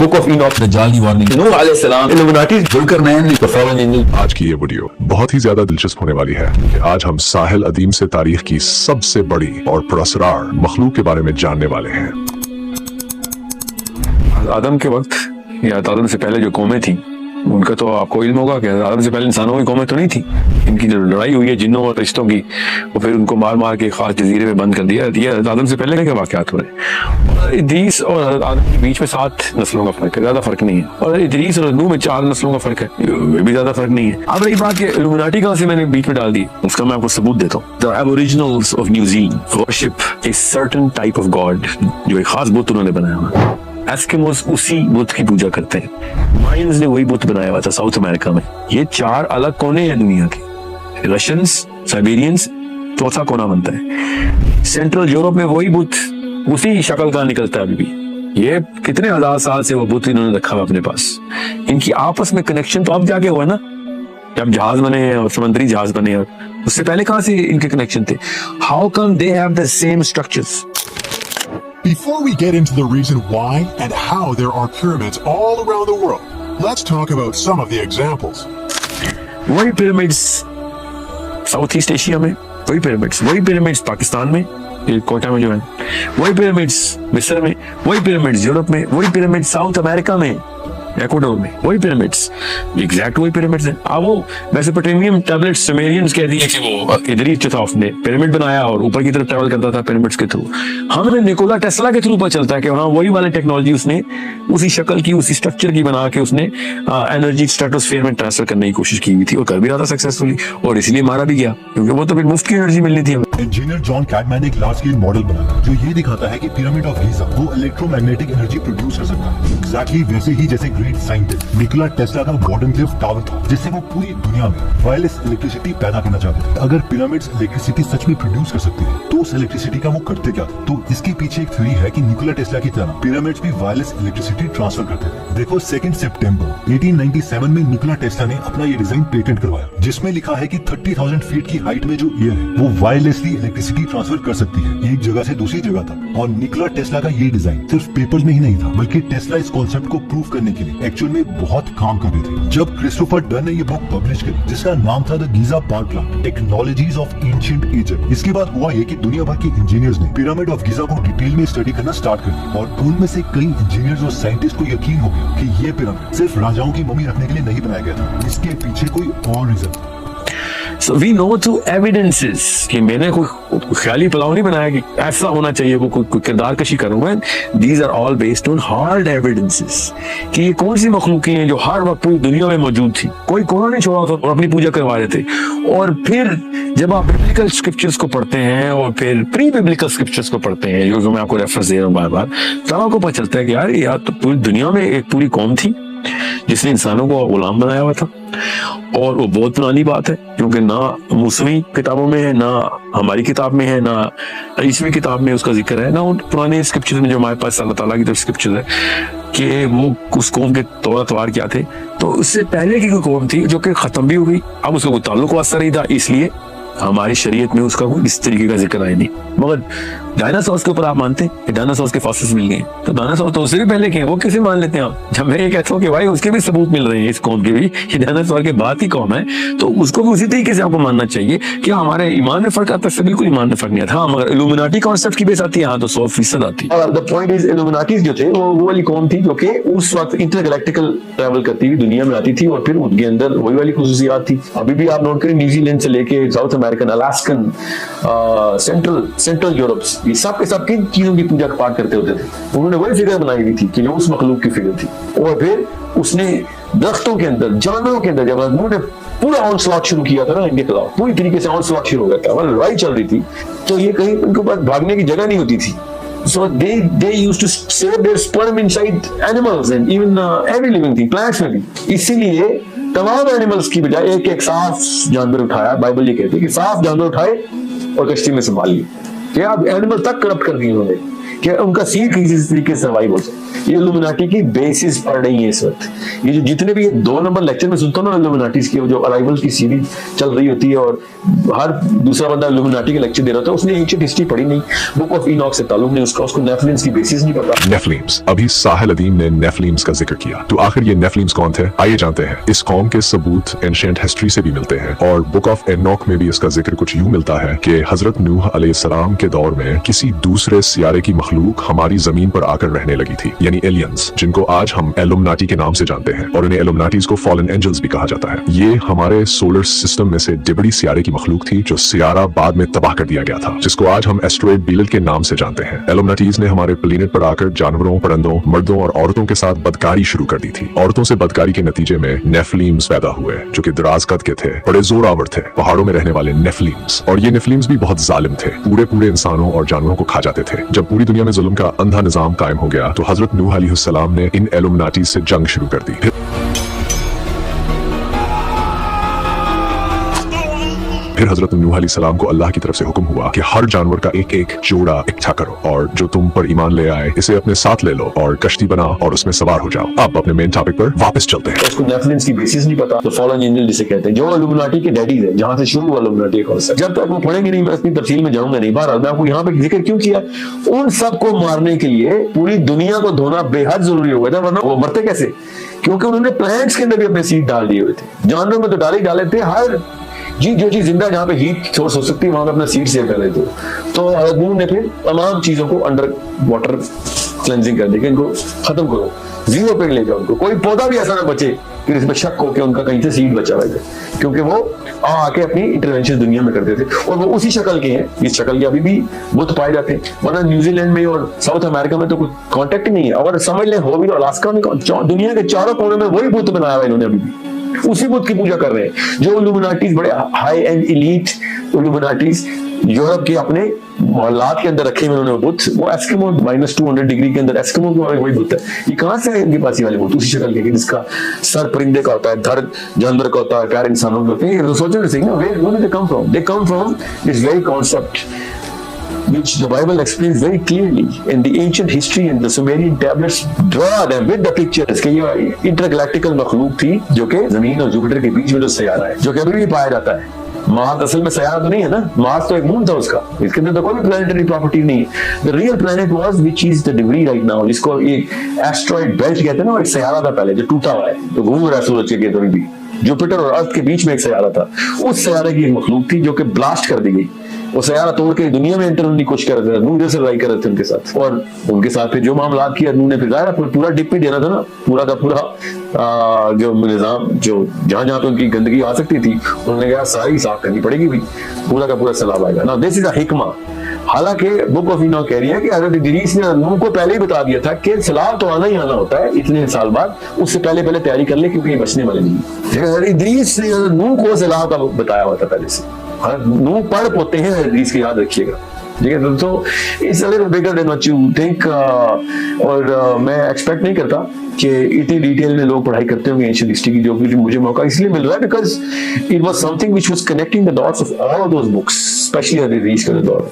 Book of Enoch, दज्जाल की warning, नूह अलैहि सलाम, इल्यूमिनाटी, जुल्करनैन, द फॉलन एंजल। आज की ये वीडियो बहुत ही ज्यादा दिलचस्प होने वाली है कि आज हम साहिल अदीम से तारीख की सबसे बड़ी और पुरअसरार मखलूक के बारे में जानने वाले हैं। आदम के वक्त या आदम से पहले जो कौमें थी उनका तो आपको इल्म होगा कि आदम से पहले इंसानों की कौमें तो नहीं थी। इनकी जो लड़ाई हुई है जिन्नों और रिश्तों की, वो फिर उनको मार मार के खास जजीरे में बंद कर दिया। आदम से पहले के वाक़यात हुए। और इदरीस और आदम के बीच में 7 नस्लों का फर्क है, ज्यादा फर्क नहीं है। और इदरीस और नूह में 4 नस्लों का फर्क है, ये भी ज्यादा फर्क नहीं है। अब रही बात कि इल्यूमिनाटी कहाँ से मैंने बीच में डाल दी, उसका मैं आपको सबूत देता हूँ। The Aboriginals of New Zealand worship a certain type of God, जो एक खास बुत उन्होंने बनाया हुआ। एस्किमोस उसी बुत की पूजा करते हैं। मायंस ने वही बुत बनाया हुआ था साउथ अमेरिका में। ये 4 अलग कोने हैं दुनिया के, रशियंस, साइबेरियंस, चौथा कोना बनता है। सेंट्रल यूरोप में वही बुत उसी शक्ल का निकलता है अभी भी। ये कितने हजार साल से वो बुत इन्होंने रखा हुआ अपने पास। इनकी आपस में कनेक्शन तो अब जाके हुआ ना, जब जहाज बने हैं और समुद्री जहाज बने हैं। उससे पहले कहां से इनके कनेक्शन थे? How come they have the same structures? Before we get into the reason why and how there are pyramids all around the world, let's talk about some of the examples. वही pyramids south east Asia में, वही pyramids Pakistan में, ये कोटा में जो है, वही pyramids मिस्र में, वही पिरामिड्स यूरोप में, वही पिरामिड साउथ अमेरिका में, इक्वाडोर में, वही पिरामिड्स, एग्जैक्ट वही पिरामिड्स हैं। अब वो मेसोपोटामियन टैबलेट्स सुमेरियंस कह दिए कि वो इधर जो था उसने पिरामिड बनाया और ऊपर की तरफ ट्रैवल करता था पिरामिड्स के थ्रू। हमें निकोला टेस्ला के थ्रू पता चलता है कि हाँ वही वाली टेक्नोलॉजी उसने उसी शक्ल की, उसी स्ट्रक्चर की बना के उसने एनर्जी स्ट्रेटोस्फीयर में ट्रांसफर करने की कोशिश की हुई थी और कर भी रहा था सक्सेसफुली, और इसलिए मारा भी गया क्योंकि वो तो फिर मुफ्त की एनर्जी मिलनी थी हमें। इंजीनियर जॉन कैडमैन ने एक लार्ज स्केल मॉडल बनाया जो ये दिखाता है कि पिरामिड ऑफ गीजा वो इलेक्ट्रोमैग्नेटिक एनर्जी प्रोड्यूस कर सकता है, एग्जैक्टली वैसे ही जैसे ग्रेट साइंटिस्ट निकोला टेस्ला का वॉर्डनक्लिफ टावर था, जिससे वो पूरी दुनिया में वायरलेस इलेक्ट्रिसिटी पैदा करना चाहते थे। अगर पिरामिड्स इलेक्ट्रिसिटी सच में प्रोड्यूस कर सकते हैं तो उस इलेक्ट्रिसिटी का वो करते क्या थे? तो इसके पीछे एक थ्योरी है कि निकोला टेस्ला की तरह पिरामिड्स भी वायरलेस इलेक्ट्रिसिटी ट्रांसफर करते थे। देखो 2 सितंबर 1897 में निकोला टेस्ला ने अपना ये डिजाइन पेटेंट करवाया, जिसमें लिखा है कि 30,000 फीट की हाइट में जो एयर है वो वायरलेसली इलेक्ट्रिसिटी ट्रांसफर कर सकती है एक जगह से दूसरी जगह तक। और निकोला टेस्ला का ये डिजाइन सिर्फ पेपर्स में ही नहीं था, बल्कि टेस्ला इस कॉन्सेप्ट को प्रूव करने के लिए एक्चुअल में बहुत काम कर रहे थे। जब क्रिस्टोफर डन ने ये बुक पब्लिश करी जिसका नाम था the Giza power plan technologies of ancient Egypt, इसके बाद हुआ ये कि दुनिया भर के इंजीनियर्स ने पिरामिड ऑफ गीजा को डिटेल में स्टडी करना स्टार्ट कर दिया। और उनमें से कई इंजीनियर्स और साइंटिस्ट को यकीन हो गया कि ये पिरामिड सिर्फ राजाओं की मम्मी रखने के लिए नहीं बनाया गया था, इसके पीछे कोई और रीजन था। So we know through evidences कि मैंने कोई ख्याली पुलाव नहीं बनाया कि ऐसा होना चाहिए, वो कोई किरदार कशी करूंगा। These are all based on hard evidences कि ये कौन सी मखलूकी हैं जो हर वक्त पूरी दुनिया में मौजूद थी, कोई कोना नहीं छोड़ा था और अपनी पूजा करवा रहे थे। और फिर जब आप बिब्लिकल स्क्रिप्चर्स को पढ़ते हैं और फिर प्री बिब्लिकल स्क्रिप्चर्स को पढ़ते हैं, जो मैं आपको रेफरेंस दे रहा हूँ बार बार, तब आपको पता चलता है कि यार तो पूरी दुनिया में एक पूरी कौम थी जिसने इंसानों को गुलाम बनाया हुआ था। और वो बहुत पुरानी बात है क्योंकि ना मूसवी किताबों में है, ना हमारी किताब में है, ना ईसवी किताब में उसका जिक्र है, ना उन पुराने स्क्रिप्चर में जो हमारे पास अल्लाह ताला की तरफ स्क्रिप्चर है कि वो उस कौम के तौर तवार क्या थे। तो उससे पहले की कोई कौम थी जो कि खत्म भी हो गई, अब उसका कोई ताल्लुक वास्ता नहीं था, इसलिए हमारी शरीयत में उसका कोई इस तरीके का जिक्र आया नहीं। मगर डायनासोर्स के ऊपर आप मानते हैं कि डायनासोर्स के फॉसिल्स मिल गए, तो डायनासोर तो उससे भी पहले के, वो कैसे मान लेते हैं आप? जब मैं ये कहता हूँ कि भाई उसके भी सबूत मिल रहे हैं इस कौम के भी, ये डायनासोर के बाद की कौम है, तो उसको भी उसी तरीके से आपको मानना चाहिए। कि हमारे ईमान में फर्क आता है? बिल्कुल ईमान में फर्क नहीं आता। मगर इल्यूमिनाटी कॉन्सेप्ट की बेस आती है, हाँ तो 100% आती है। और द पॉइंट इज इल्यूमिनाटी जो थे वो वाली कौम थी जो कि उस वक्त इंटरगैलेक्टिकल ट्रैवल करती हुई दुनिया में आती थी और फिर उनके अंदर वही वाली खुसूसियात थी। अभी भी आप नोट करें, न्यूजीलैंड से लेके south American, Alaskan, central Europe, ये सब के सब किन चीजों की पूजा पाठ करते होते थे? उन्होंने वही फिगर बनाई हुई थी कि जो उस मखलूक की फिगर थी। और फिर उसने दरख्तों के अंदर, जानवरों के अंदर, जब उन्होंने पूरा ऑनस्लॉट शुरू किया था ना इनके खिलाफ, पूरी तरीके से ऑनस्लॉट शुरू हो गया था, मतलब लड़ाई चल रही थी, तो ये कहीं उनके पास भागने की जगह नहीं होती थी। So they used to save their sperm inside animals and even every living thing, plants में भी। इसीलिए तमाम एनिमल्स की बजाय एक साफ जानवर उठाया। बाइबल ये कहती है कि साफ जानवर उठाए और कश्ती में संभाल लिए। कि अब एनिमल तक करप्ट कर दिए उन्होंने। कि उनका सीट किसी तरीके से सर्वाइव हो जाए। ये इल्यूमिनाटी की बेसिस पढ़ रही है इस वक्त। ये जो जितने भी ये 2 नंबर लेक्चर में सुनता हूँ ना इल्यूमिनाटीज की, जो अराइवल की सीरीज चल रही होती है और हर दूसरा बंदा इल्यूमिनाटी के लेक्चर दे रहा था, उसने एंशिएंट हिस्ट्री पढ़ी नहीं, बुक ऑफ इनॉक से ताल्लुक नहीं उसका, उसको नेफिलिम्स की बेसिस नहीं पता। नेफिलिम्स। अभी साहिल अदीम ने नेफिलिम्स का जिक्र किया, तो आखिर ये नेफिलिम्स कौन थे? आइए जानते हैं। इस कौम के सबूत एंशिएंट हिस्ट्री से भी मिलते हैं और बुक ऑफ एनॉक में भी इसका जिक्र कुछ यूं मिलता है कि हजरत नूह अलैहिस्सलाम के दौर में किसी दूसरे सियारे की मखलूक हमारी जमीन पर आकर रहने लगी थी, यानी एलियंस, जिनको आज हम इल्यूमिनाटी के नाम से जानते हैं और इन्हें इल्यूमिनाटीज को फॉलन एंजल्स भी कहा जाता है। ये हमारे सोलर सिस्टम में से डिबड़ी सियारे की मखलूक थी जो सियारा बाद में तबाह कर दिया गया था, जिसको आज हम एस्ट्रॉयड बीलल के नाम से जानते हैं। इल्यूमिनाटीज ने हमारे प्लेनेट पर आकर जानवरों, परिंदों, मर्दों और औरतों के साथ बदकारी शुरू कर दी थी। औरतों से बदकारी के नतीजे में नेफिलिम्स पैदा हुए जो कि दराज कद के थे, बड़े जोरावर थे, पहाड़ों में रहने वाले नेफिलिम्स। और ये नेफिलिम्स भी बहुत जालिम थे, पूरे इंसानों और जानवरों को खा जाते थे। जब पूरी दुनिया में जुल्म का अंधा निजाम कायम हो गया तो हजरत नूह अलैहिस्सलाम ने इन इल्यूमिनाटीज से जंग शुरू कर दी। फिर हजरत नूह अलैहिस्सलाम को अल्लाह की तरफ से हुक्म हुआ कि हर जानवर का एक एक जोड़ा इकट्ठा करो और जो तुम पर ईमान ले आए इसे अपने साथ ले लो और कश्ती बना और उसमें सवार हो जाओ। अब अपने मेन टॉपिक पर वापस चलते हैं। उसको नेफिलिम्स की बेसिस नहीं पता, तो फॉलन एंजल जिसे कहते हैं, जो इल्यूमिनाटी के डैडीज है, जहां से शुरू हुआ इल्यूमिनाटी कॉन्सेप्ट। जब तक वो पढ़ेंगे नहीं मैं इसकी तफसील में जाऊंगा नहीं। बहरहाल मैं आपको यहाँ पे जिक्र क्यों किया, उन सबको मारने के लिए पूरी दुनिया को धोना बेहद जरूरी हो गया था, वरना वो मरते कैसे? क्योंकि उन्होंने प्लांट्स के अंदर भी अपने सीड डाल दिए हुए थे, जानवरों में तो डाले थे, हर जी जो चीज जिंदा जहाँ पे हीट सोर्स हो सकती है वहां पे अपना सीड सेव कर लेते। तो नूह ने फिर तमाम चीजों को अंडर वाटर क्लेंजिंग कर दी कि इनको खत्म करो, 0 पे ले जाओ उनको, कोई पौधा भी ऐसा ना बचे कि इसमें शक हो कि उनका कहीं से सीड बचा हुआ है, क्योंकि वो आके अपनी इंटरवेंशन दुनिया में करते थे और वो उसी शक्ल के हैं। इस शक्ल के अभी भी बुत पाए जाते हैं, वरना न्यूजीलैंड में और साउथ अमेरिका में तो कोई कॉन्टेक्ट ही नहीं है। और समझ लें हो भी तो अलास्का में, दुनिया के चारों कोने में वही बुत बनाया हुआ इन्होंने, अभी भी उसी बुत की पूजा कर रहे हैं। जो इल्यूमिनाटीज बड़े high and elite Illuminatis Europe के अपने मोहल्लात के अंदर रखे हुए उन्होंने बुत, वो एस्किमो -200 डिग्री के अंदर एस्किमो के वही बुत है। ये कहां से है इनके पास ये वाले बुत उसी शक्ल के, जिसका सर परिंदे का होता है, धड़ जानवर का होता है, पैर इंसानों के होते हैं। तो सोचो सही ना, where they come from? They come from this very concept which the Bible explains very clearly in the ancient history, and the Sumerian tablets draw them with the pictures कि ये intergalactical मखलूक थी जो कि जमीन और जुपिटर के बीच में जो सयारा है, जो कि अभी भी पाया जाता है। मार्स असल में सयारा तो नहीं है ना, मार्स तो एक मून था उसका, इसके अंदर तो कोई प्लैनेटरी प्रॉपर्टी नहीं है। The real planet was which is the debris right now, जिसको एक एस्ट्रॉइड बेल्ट कहते हैं ना, एक सयारा था पहले जो टूटा हुआ है, तो घूम रहा है सूरज के कभी भी। जुपिटर और अर्थ के बीच में एक सयारा था, उस सयारे की एक मखलूक थी जो कि ब्लास्ट कर दी गई। वो सयारा तोड़ के दुनिया में एंटर होने की कोशिश कर रहे थे, नूह से लड़ाई कर रहे थे उनके साथ, और उनके साथ फिर जो मामला किया नूह ने, फिर जाहिर पूरा डिप भी देना था ना, पूरा का पूरा जो निजाम, जो जहां जहां पे उनकी गंदगी आ सकती थी उन्होंने कहा सारी साफ करनी पड़ेगी भी, पूरा का पूरा सैलाब आएगा ना। दिस इज अ हिकमा। हालांकि बुक ऑफ इनॉक कह रही है कि हजरत इदरीस ने नूह को पहले ही बता दिया था कि सैलाब तो आना ही आना होता है इतने साल बाद, उससे पहले तैयारी कर ले क्योंकि ये बचने वाले नहीं। इदरीस ने नूह को सैलाब का बताया हुआ था पहले से। नूह पढ़ पोते हैं इदरीस की, याद रखिएगा, ठीक है। तो it's a little bigger than what you think, और मैं एक्सपेक्ट नहीं करता कि इतनी डिटेल में लोग पढ़ाई करते होंगे एंशिएंट हिस्ट्री की, जो मुझे मौका इसलिए मिल रहा है because it was something which was connecting the dots of all those books, specially Idris का दौर।